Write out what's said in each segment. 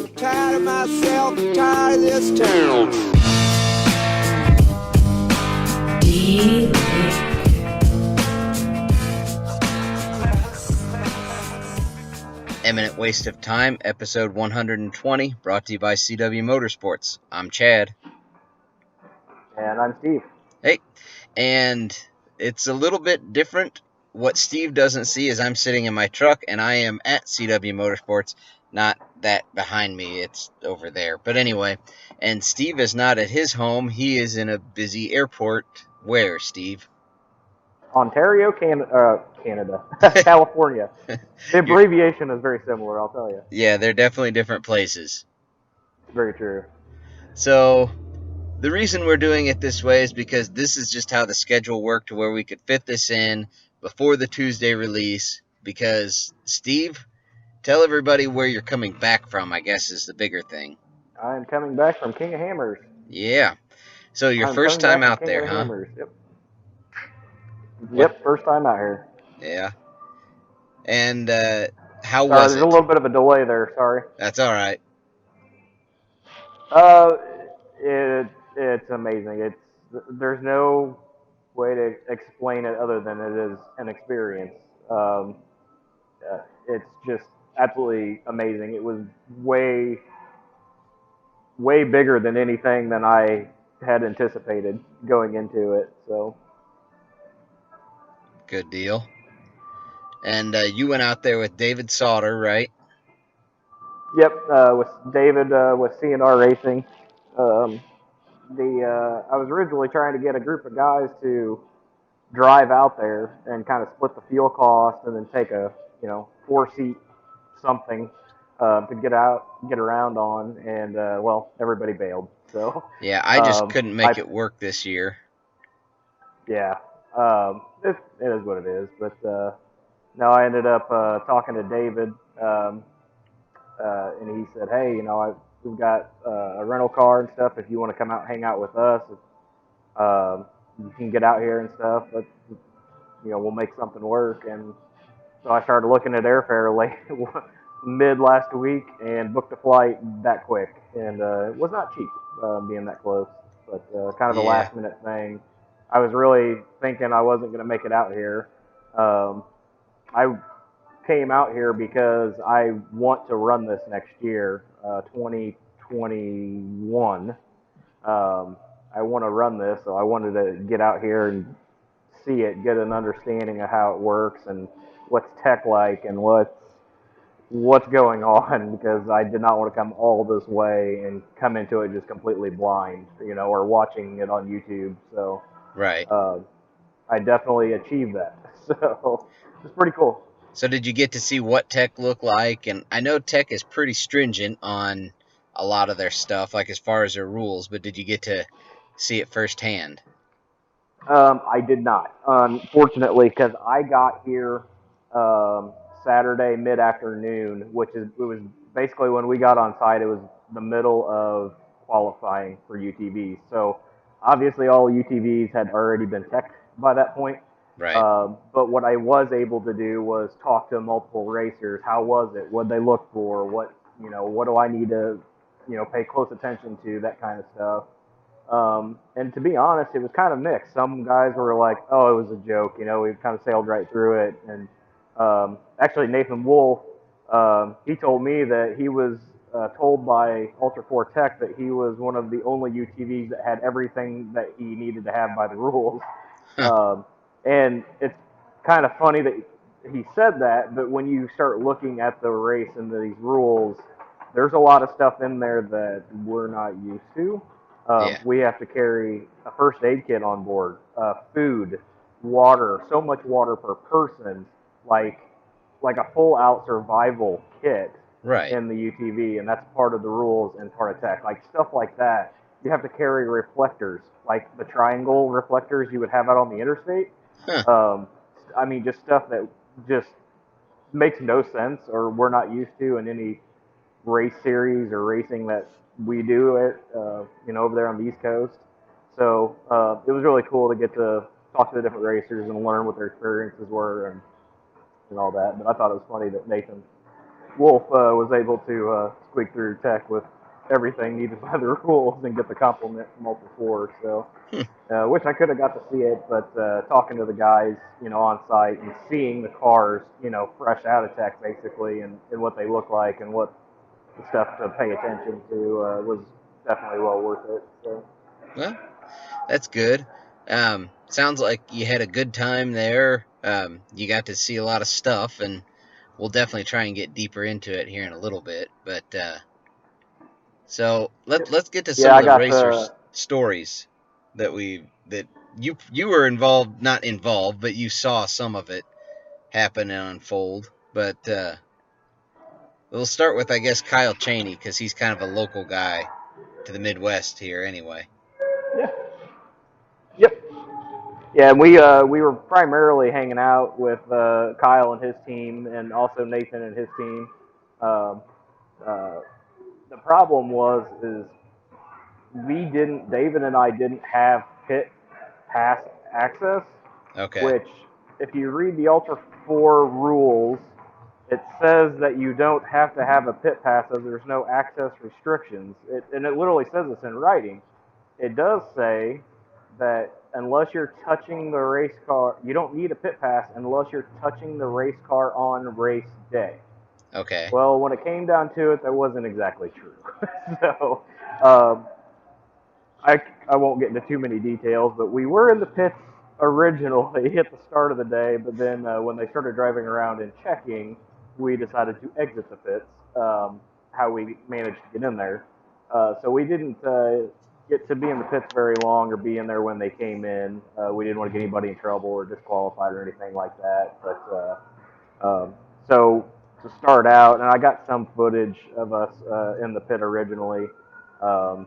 I'm tired of myself, I'm tired of this town. Eminent Waste of Time, episode 120, brought to you by CW Motorsports. I'm Chad. And I'm Steve. Hey, and it's a little bit different. What Steve doesn't see is I'm sitting in my truck, and I am at CW Motorsports, not that behind me, it's over there. But anyway, and Steve is not at his home, he is in a busy airport. Where, Steve? Ontario, Canada, California. The abbreviation is very similar, I'll tell you. Yeah, they're definitely different places. Very true. So, the reason we're doing it this way is because this is just how the schedule worked, to where we could fit this in before the Tuesday release. Because, Steve, tell everybody where you're coming back from, I guess, is the bigger thing. I'm coming back from King of Hammers. Yeah. So, your first time out there, huh? Hammers. Yep, first time out here. Yeah. And how Sorry, was there's it? a little bit of a delay there, sorry. That's all right. It's amazing. There's no way to explain it other than it is an experience. It's just absolutely amazing. It was way bigger than anything than I had anticipated going into it. So Good deal. And you went out there with David Sauter, right? yep, with David with CNR Racing. I was originally trying to get a group of guys to drive out there and kind of split the fuel cost, and then take a 4-seat something to get around on, and well, everybody bailed. So yeah, I just couldn't make it work this year. Yeah, it is what it is. But no, I ended up talking to David, and he said, "Hey, we've got a rental car and stuff. If you want to come out and hang out with us, you can get out here and stuff. But we'll make something work." And so I started looking at airfare mid last week and booked a flight that quick. And it was not cheap being that close, but kind of a last minute thing. I was really thinking I wasn't going to make it out here. I came out here because I want to run this next year, 2021. I want to run this, so I wanted to get out here and see it, get an understanding of how it works and what's tech like and what's going on, because I did not want to come all this way and come into it just completely blind, or watching it on YouTube. So right. I definitely achieved that. So it's pretty cool. So did you get to see what tech looked like? And I know tech is pretty stringent on a lot of their stuff, like as far as their rules, but did you get to see it firsthand? I did not, unfortunately, because I got here Saturday mid-afternoon, it was basically when we got on site. It was the middle of qualifying for UTVs. So obviously all UTVs had already been teched by that point. Right. But what I was able to do was talk to multiple racers. How was it? What they look for? What do I need to pay close attention to? That kind of stuff. And to be honest, it was kind of mixed. Some guys were like, "Oh, it was a joke," we kind of sailed right through it. And actually, Nathan Wolf, he told me that he was told by Ultra 4 Tech that he was one of the only UTVs that had everything that he needed to have by the rules. And it's kind of funny that he said that, but when you start looking at the race and these rules, there's a lot of stuff in there that we're not used to. We have to carry a first aid kit on board, food, water, so much water per person, like a full out survival kit in the UTV, and that's part of the rules and part of tech. Like stuff like that, you have to carry reflectors, like the triangle reflectors you would have out on the interstate. I mean, just stuff that just makes no sense or we're not used to in any race series or racing that we do over there on the East Coast. So it was really cool to get to talk to the different racers and learn what their experiences were and all that. But I thought it was funny that Nathan Wolf was able to squeak through tech with everything needed by the rules and get the compliment from all four. So, wish I could have got to see it, but talking to the guys, on site and seeing the cars, fresh out of tech basically, and what they look like and what the stuff to pay attention to was definitely well worth it. So. Well, that's good. Sounds like you had a good time there. You got to see a lot of stuff, and we'll definitely try and get deeper into it here in a little bit. But so let's get to some Yeah, of I the got racers' stories that you were involved, not involved, but you saw some of it happen and unfold. But we'll start with, I guess, Kyle Cheney, because he's kind of a local guy to the Midwest here anyway. yeah. Yep. Yeah, and we were primarily hanging out with Kyle and his team, and also Nathan and his team. Um, uh, the problem is David and I didn't have pit pass access, Okay. which if you read the Ultra 4 rules, it says that you don't have to have a pit pass, as there's no access restrictions. And it literally says this in writing. It does say that unless you're touching the race car, you don't need a pit pass unless you're touching the race car on race day. Okay. Well, when it came down to it, that wasn't exactly true. So, um, I won't get into too many details, but we were in the pits originally at the start of the day, but then when they started driving around and checking, we decided to exit the pits. How we managed to get in there. So we didn't get to be in the pits very long or be in there when they came in. We didn't want to get anybody in trouble or disqualified or anything like that. But so to start out, and I got some footage of us in the pit originally. Um,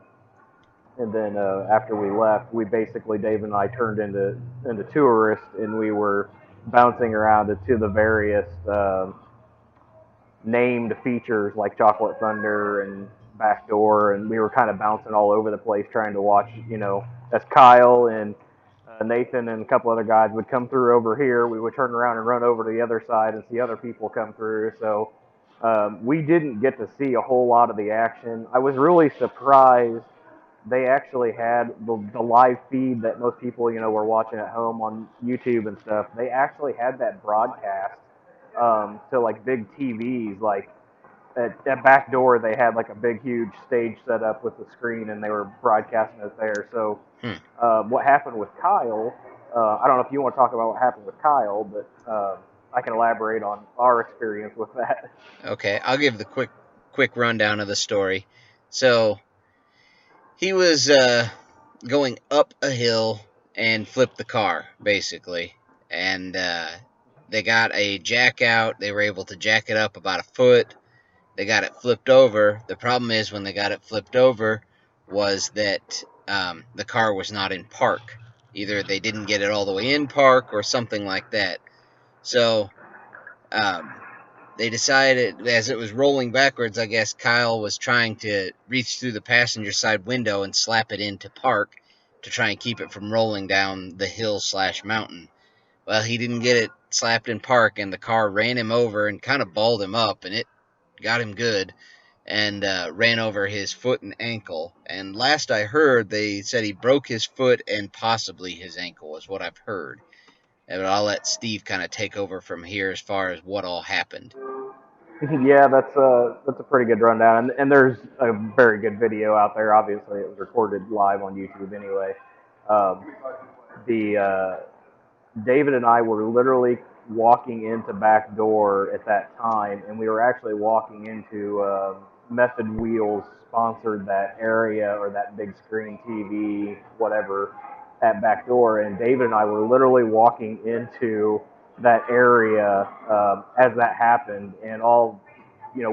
and then after we left, we basically Dave and I turned into tourists, and we were bouncing around to the various named features like Chocolate Thunder and Backdoor, and we were kind of bouncing all over the place trying to watch. As Kyle and Nathan and a couple other guys would come through over here, we would turn around and run over to the other side and see other people come through. So we didn't get to see a whole lot of the action. I was really surprised they actually had the live feed that most people, were watching at home on YouTube and stuff. They actually had that broadcast to like big TVs. Like at Backdoor, they had like a big, huge stage set up with the screen, and they were broadcasting it there. So what happened with Kyle? I don't know if you want to talk about what happened with Kyle, but I can elaborate on our experience with that. Okay, I'll give the quick rundown of the story. So he was going up a hill and flipped the car, basically. And they got a jack out. They were able to jack it up about a foot. They got it flipped over. The problem is when they got it flipped over was that the car was not in park. Either they didn't get it all the way in park or something like that. So they decided, as it was rolling backwards, I guess Kyle was trying to reach through the passenger side window and slap it into park to try and keep it from rolling down the hill/mountain. Well, he didn't get it slapped in park, and the car ran him over and kind of balled him up, and it got him good, and ran over his foot and ankle. And last I heard, they said he broke his foot and possibly his ankle, is what I've heard. But I'll let Steve kind of take over from here as far as what all happened. Yeah, that's a pretty good rundown, and there's a very good video out there. Obviously, it was recorded live on YouTube anyway. Um, the David and I were literally walking into Backdoor at that time, and we were actually walking into Method Wheels sponsored that area or that big screen TV, whatever, at Backdoor, and David and I were literally walking into that area as that happened, and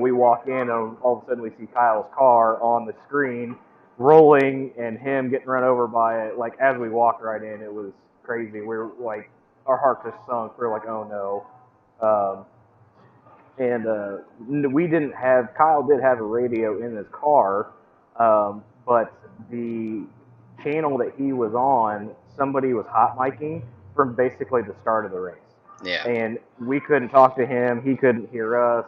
we walk in, and all of a sudden we see Kyle's car on the screen rolling, and him getting run over by it. Like as we walked right in, it was crazy. We were like, our heart just sunk. We were like, oh no. And we didn't have. Kyle did have a radio in his car, but the channel that he was on, somebody was hot micing from basically the start of the race. Yeah. And we couldn't talk to him. He couldn't hear us.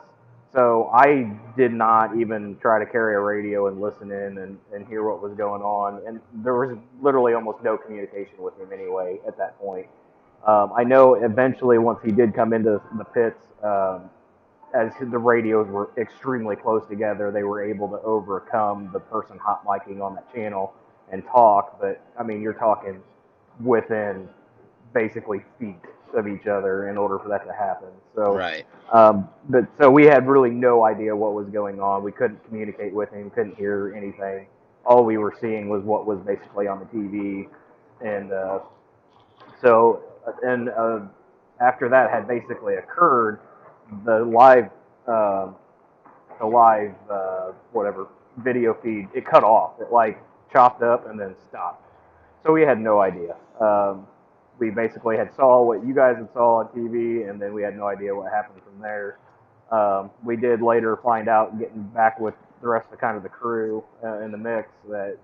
So I did not even try to carry a radio and listen in and hear what was going on. And there was literally almost no communication with him anyway at that point. I know eventually once he did come into the pits, as the radios were extremely close together, they were able to overcome the person hot micing on that channel and talk. But I mean, you're talking within basically feet of each other in order for that to happen. So, Right. but so we had really no idea what was going on. We couldn't communicate with him, couldn't hear anything. All we were seeing was what was basically on the TV, and so and after that had basically occurred, the live uh, whatever video feed, it cut off. It like chopped up and then stopped. So we had no idea. We basically had saw what you guys had saw on TV, and then we had no idea what happened from there. We did later find out, getting back with the rest of kind of the crew in the mix, that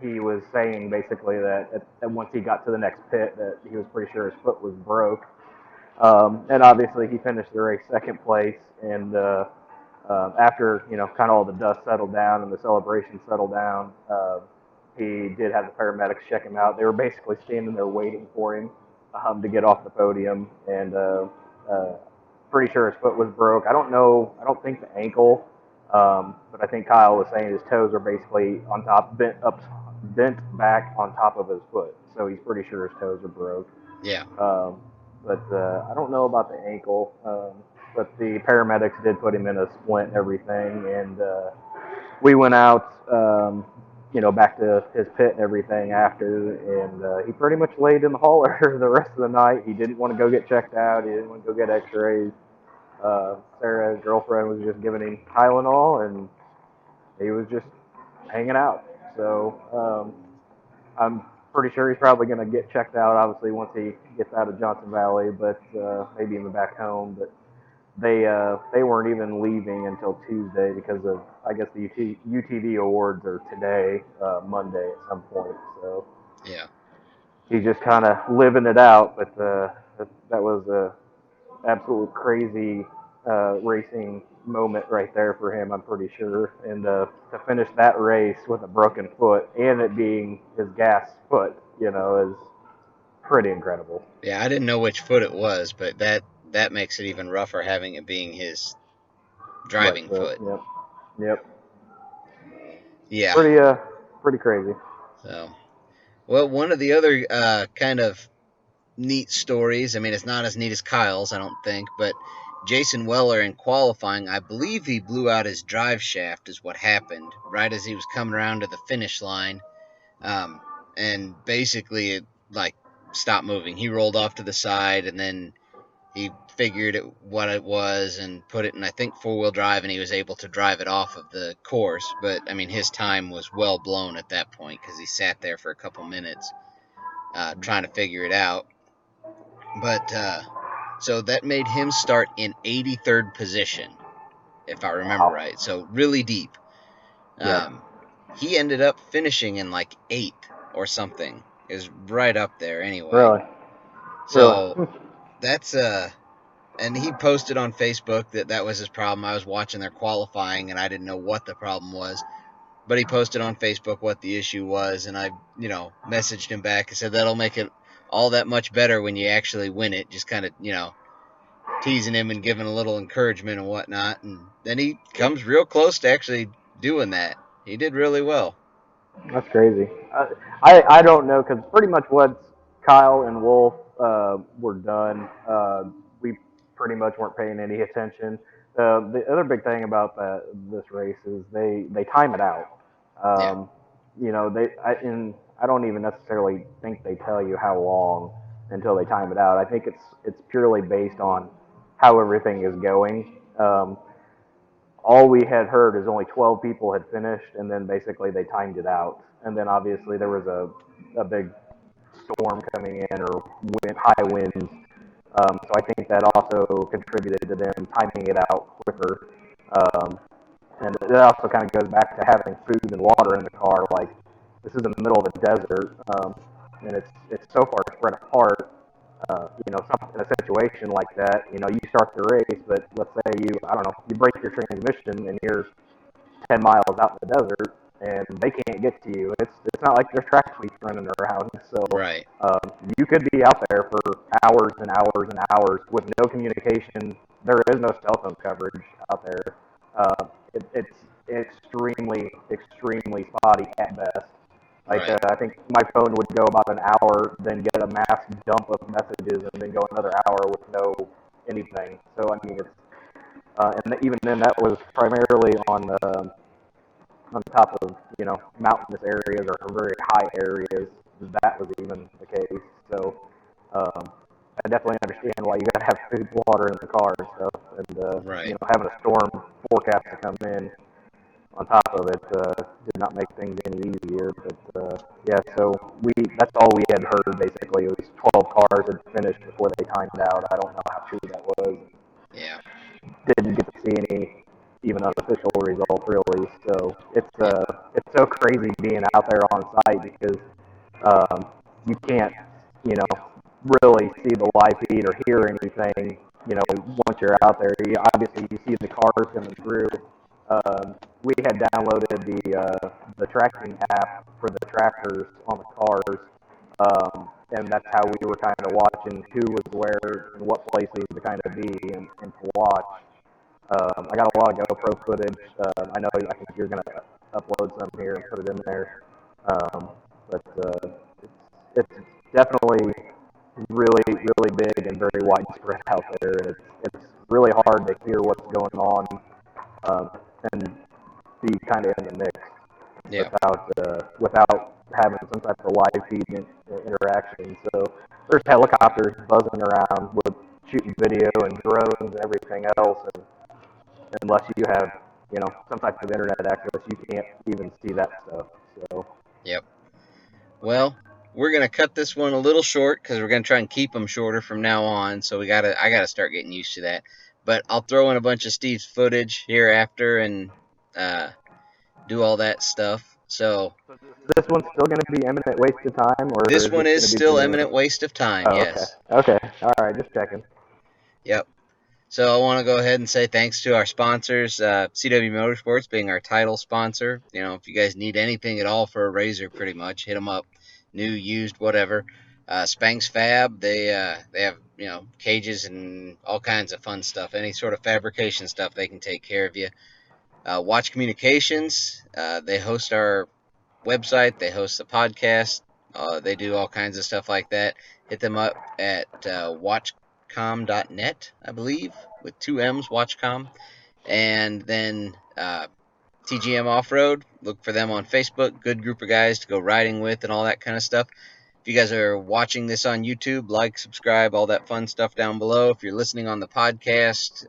he was saying basically that once he got to the next pit, that he was pretty sure his foot was broke. And obviously he finished the race second place, and after kind of all the dust settled down and the celebration settled down, he did have the paramedics check him out. They were basically standing there waiting for him to get off the podium, and pretty sure his foot was broke. I don't know. I don't think the ankle, but I think Kyle was saying his toes are basically on top, bent back on top of his foot. So he's pretty sure his toes are broke. Yeah. But I don't know about the ankle. But the paramedics did put him in a splint and everything, and we went out, back to his pit and everything after, and he pretty much laid in the hauler the rest of the night. He didn't want to go get checked out. He didn't want to go get X-rays. Sarah, his girlfriend, was just giving him Tylenol, and he was just hanging out. So I'm pretty sure he's probably going to get checked out, obviously, once he gets out of Johnson Valley, but maybe even back home. But they weren't even leaving until Tuesday because of, I guess, the UTV awards are today, Monday at some point. So Yeah. he's just kind of living it out. But that was a absolute crazy racing moment right there for him, I'm pretty sure. And to finish that race with a broken foot and it being his gas foot, is pretty incredible. Yeah, I didn't know which foot it was, but that makes it even rougher having it being his driving foot. Yep. Yeah. Pretty crazy. So, well, one of the other kind of neat stories, I mean, it's not as neat as Kyle's, I don't think, but Jason Weller in qualifying, I believe he blew out his drive shaft is what happened right as he was coming around to the finish line. And basically it like stopped moving. He rolled off to the side, and then he figured what it was and put it in, I think, four-wheel drive, and he was able to drive it off of the course. But, I mean, his time was well blown at that point because he sat there for a couple minutes trying to figure it out. But so that made him start in 83rd position, if I remember right. So really deep. He ended up finishing in like 8th or something. Is right up there anyway. Really? So that's and he posted on Facebook that was his problem. I was watching their qualifying and I didn't know what the problem was. But he posted on Facebook what the issue was, and I, messaged him back and said that'll make it all that much better when you actually win it. Just kind of, teasing him and giving a little encouragement and whatnot. And then he comes real close to actually doing that. He did really well. That's crazy. I don't know, because pretty much once Kyle and Wolf were done, we pretty much weren't paying any attention. The other big thing about this race is they time it out. I don't even necessarily think they tell you how long until they time it out. I think it's purely based on how everything is going. All we had heard is only 12 people had finished, and then basically they timed it out. And then obviously there was a big storm coming in, or high winds. So I think that also contributed to them timing it out quicker. And it also kind of goes back to having food and water in the car. Like, this is in the middle of the desert, and it's so far spread apart. in a situation like that, you start the race, but let's say I don't know, you break your transmission and you're 10 miles out in the desert and they can't get to you. It's not like there's track sweeps running around. So right. you could be out there for hours and hours and hours with no communication. There is no cell phone coverage out there. It's extremely, extremely spotty at best. Like Right. I think my phone would go about an hour, then get a mass dump of messages, and then go another hour with no anything. So I mean, it's and even then that was primarily on top of mountainous areas or very high areas. That was even the case. So I definitely understand why you got to have food, water in the car and stuff, and Right. having a storm forecast to come in on top of it did not make things any easier. But yeah, so that's all we had heard basically. It was 12 cars had finished before they timed out. I don't know how true that was. Yeah. Didn't get to see any even unofficial results really. So it's so crazy being out there on site because you can't really see the live feed or hear anything. Once you're out there, obviously you see the cars coming through. We had downloaded the tracking app for the tractors on the cars, and that's how we were kind of watching who was where and what places to kind of be and to watch. I got a lot of GoPro footage. I know I think you're going to upload some here and put it in there. But it's definitely really, really big and very widespread out there. And it's really hard to hear what's going on and be kind of in the mix Yeah. without having some type of live feed interaction. So there's helicopters buzzing around with shooting video and drones and everything else. And unless you have, some type of internet access, you can't even see that stuff. So. Yep. Well, we're gonna cut this one a little short because we're gonna try and keep them shorter from now on. So I gotta start getting used to that. But I'll throw in a bunch of Steve's footage hereafter and do all that stuff. So this one's still going to be Eminent Waste of Time, or this one is still Eminent Waste? Waste of Time. Oh, Yes. Okay. All right. Just checking. Yep. So I want to go ahead and say thanks to our sponsors, CW Motorsports being our title sponsor. If you guys need anything at all for a razor, pretty much hit them up, new, used, whatever. Spanx Fab, they have cages and all kinds of fun stuff. Any sort of fabrication stuff, they can take care of you. Watch Communications, they host our website, they host the podcast, they do all kinds of stuff like that. Hit them up at watchcom.net, I believe, with 2 M's, Watchcom. And then TGM Off-Road, look for them on Facebook. Good group of guys to go riding with and all that kind of stuff. If you guys are watching this on YouTube, like, subscribe, all that fun stuff down below. If you're listening on the podcast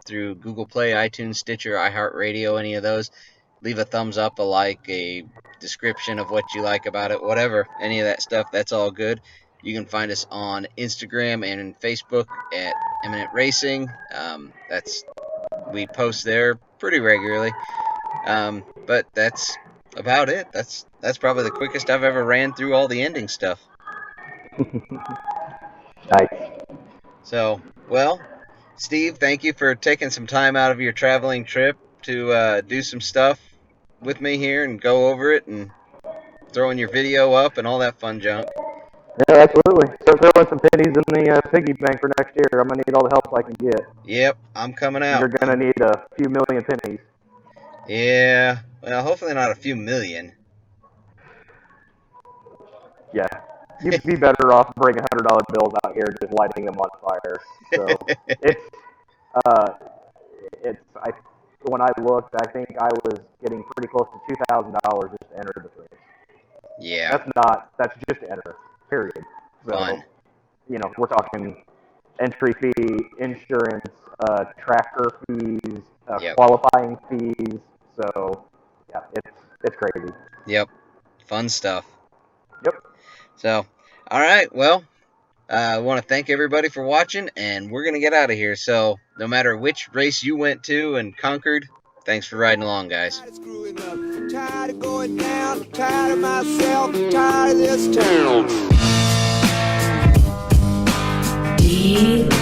through Google Play, iTunes, Stitcher, iHeartRadio, any of those, leave a thumbs up, a like, a description of what you like about it, whatever, any of that stuff, that's all good. You can find us on Instagram and Facebook at Eminent Racing. We post there pretty regularly. But that's about it. That's probably the quickest I've ever ran through all the ending stuff. Nice. So, well, Steve, thank you for taking some time out of your traveling trip to do some stuff with me here and go over it and throwing your video up and all that fun junk. Yeah, absolutely. Start throwing some pennies in the piggy bank for next year. I'm going to need all the help I can get. Yep, I'm coming out. You're going to need a few million pennies. Yeah, well, hopefully not a few million. Yeah. You'd be better off bringing $100 bills out here, just lighting them on fire. So when I looked, I think I was getting pretty close to $2,000 just to enter the race. Yeah. That's just to enter, period. So, Fun. We're talking entry fee, insurance, tracker fees, Yep. qualifying fees. So, yeah, it's crazy. Yep. Fun stuff. Yep. So, all right. Well, I want to thank everybody for watching, and we're going to get out of here. So, no matter which race you went to and conquered, thanks for riding along, guys. Tired of screwing up, tired of going down, tired of myself, tired of this town. Steve